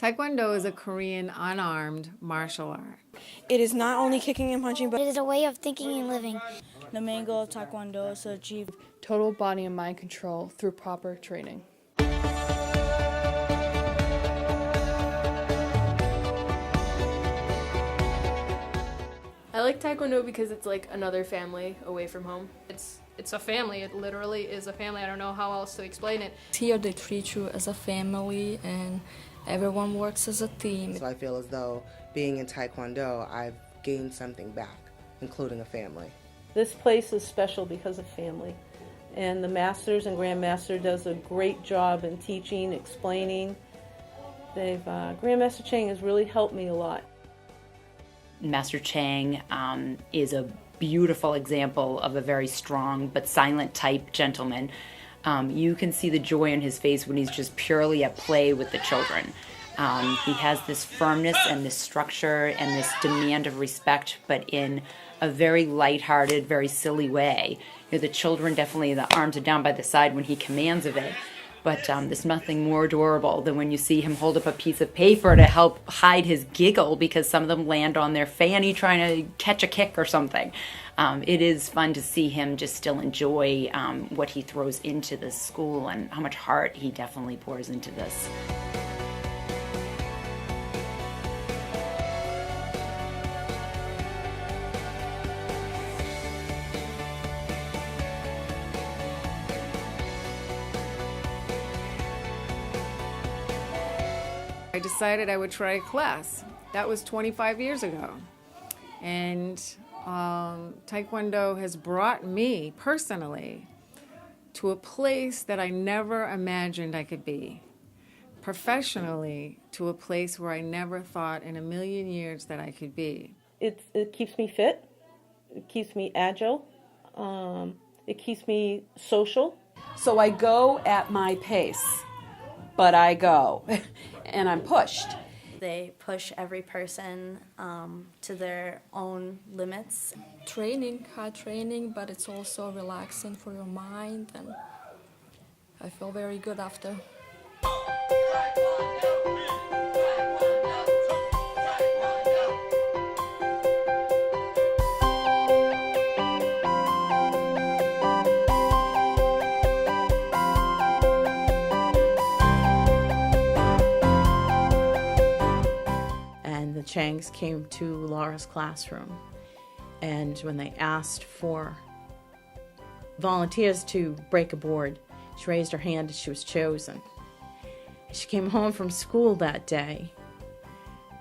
Taekwondo is a Korean unarmed martial art. It is not only kicking and punching, but it is a way of thinking and living. The main goal of Taekwondo is to achieve total body and mind control through proper training. I like Taekwondo because it's like another family away from home. It's a family. It literally is a family. I don't know how else to explain it. Here they treat you as a family and everyone works as a team. So I feel as though being in Taekwondo, I've gained something back, including a family. This place is special because of family. And the Masters and Grandmaster does a great job in teaching, explaining. Grandmaster Chang has really helped me a lot. Master Chang is a beautiful example of a very strong but silent type gentleman. You can see the joy on his face when he's just purely at play with the children. He has this firmness and this structure and this demand of respect, but in a very lighthearted, very silly way. You know, the children definitely, the arms are down by the side when he commands of it. But there's nothing more adorable than when you see him hold up a piece of paper to help hide his giggle because some of them land on their fanny trying to catch a kick or something. It is fun to see him just still enjoy what he throws into this school and how much heart he definitely pours into this. I decided I would try a class. That was 25 years ago. And Taekwondo has brought me personally to a place that I never imagined I could be. Professionally, to a place where I never thought in a million years that I could be. It keeps me fit. It keeps me agile. It keeps me social. So I go at my pace, but I go, and I'm pushed. they push every person to their own limits. Training, hard training, but it's also relaxing for your mind, and I feel very good after. The Changs came to Laura's classroom, and when they asked for volunteers to break a board, she raised her hand and she was chosen. She came home from school that day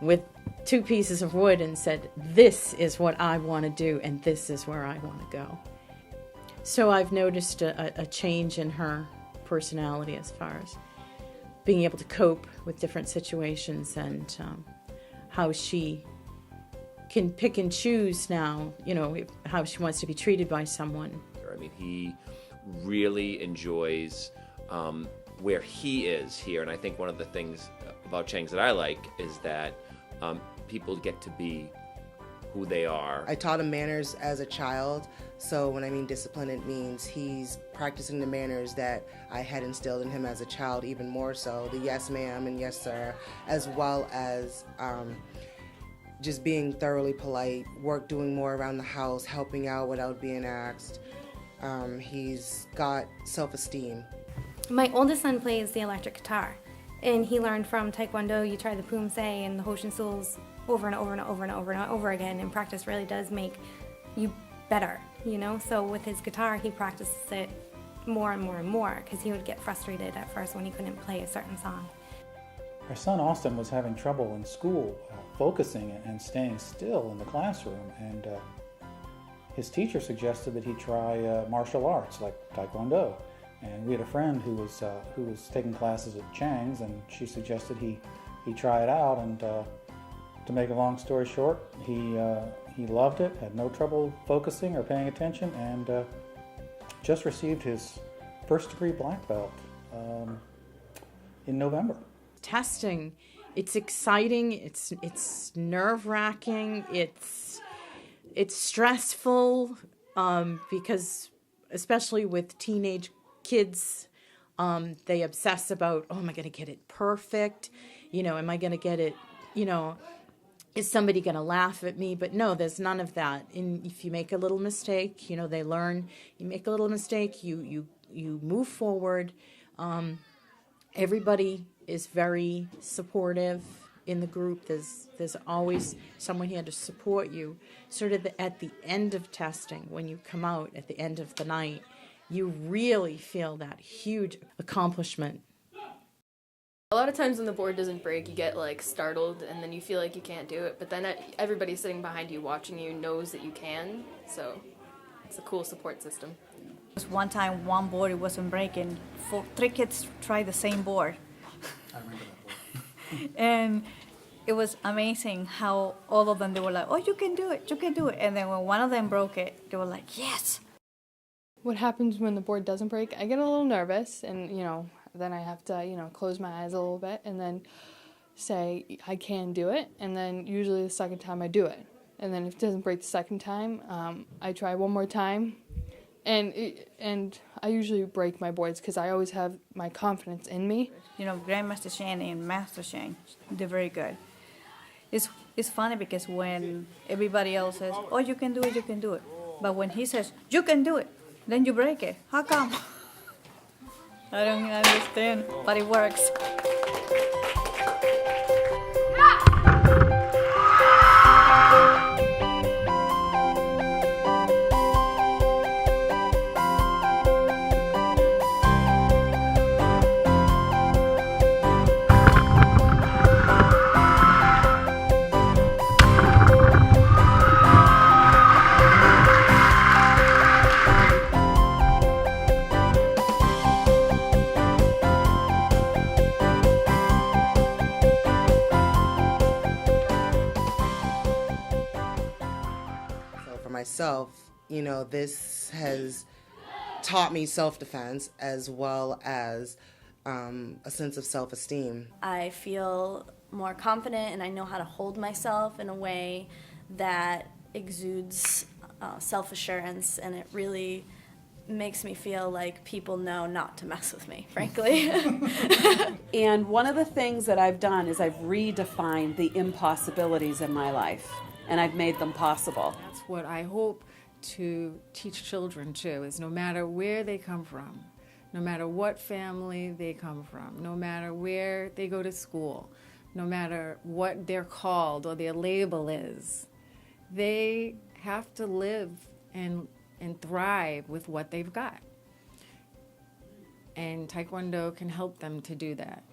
with 2 pieces of wood and said, "This is what I want to do, and this is where I want to go." So I've noticed a change in her personality as far as being able to cope with different situations, and how she can pick and choose now, you know, how she wants to be treated by someone. I mean, he really enjoys where he is here, and I think one of the things about Chang's that I like is that people get to be who they are. I taught him manners as a child, so when I mean discipline, it means he's practicing the manners that I had instilled in him as a child, even more so, the yes ma'am and yes sir, as well as just being thoroughly polite, doing more around the house, helping out without being asked. He's got self-esteem. My oldest son plays the electric guitar, and he learned from Taekwondo. You try the Poomsae and the Hoshin Suls over and over and over and over and over again, and practice really does make you better, you know? So with his guitar, he practices it more and more and more, because he would get frustrated at first when he couldn't play a certain song. Our son Austin was having trouble in school focusing and staying still in the classroom, and his teacher suggested that he try martial arts like Taekwondo. And we had a friend who was taking classes at Chang's, and she suggested he try it out. And to make a long story short, he loved it, had no trouble focusing or paying attention, and just received his first-degree black belt in November. Testing, it's exciting, it's nerve-wracking, it's stressful, because especially with teenage kids, They obsess about, oh, am I going to get it perfect? Am I going to get it, is somebody going to laugh at me? But no, there's none of that. And if you make a little mistake, they learn. You make a little mistake, you move forward. Everybody is very supportive in the group. There's always someone here to support you. Sort of at the end of testing, when you come out at the end of the night, you really feel that huge accomplishment. A lot of times when the board doesn't break, you get like startled and then you feel like you can't do it, but then everybody sitting behind you watching you knows that you can, so it's a cool support system. One time one board wasn't breaking, 3 kids tried the same board. I remember that board. And it was amazing how all of them, they were like, oh, you can do it, you can do it. And then when one of them broke it, they were like, yes. What happens when the board doesn't break? I get a little nervous and, then I have to, close my eyes a little bit and then say, I can do it. And then usually the second time I do it. And then if it doesn't break the second time, I try one more time. And I usually break my boards because I always have my confidence in me. Grandmaster Chang and Master Chang, they're very good. It's funny because when everybody else says, oh, you can do it, you can do it. But when he says, you can do it, then you break it. How come? I don't understand, but it works. Myself, this has taught me self-defense as well as a sense of self-esteem. I feel more confident and I know how to hold myself in a way that exudes self-assurance, and it really makes me feel like people know not to mess with me, frankly. And one of the things that I've done is I've redefined the impossibilities in my life, and I've made them possible. That's what I hope to teach children too, is no matter where they come from, no matter what family they come from, no matter where they go to school, no matter what they're called or their label is, they have to live and thrive with what they've got. And Taekwondo can help them to do that.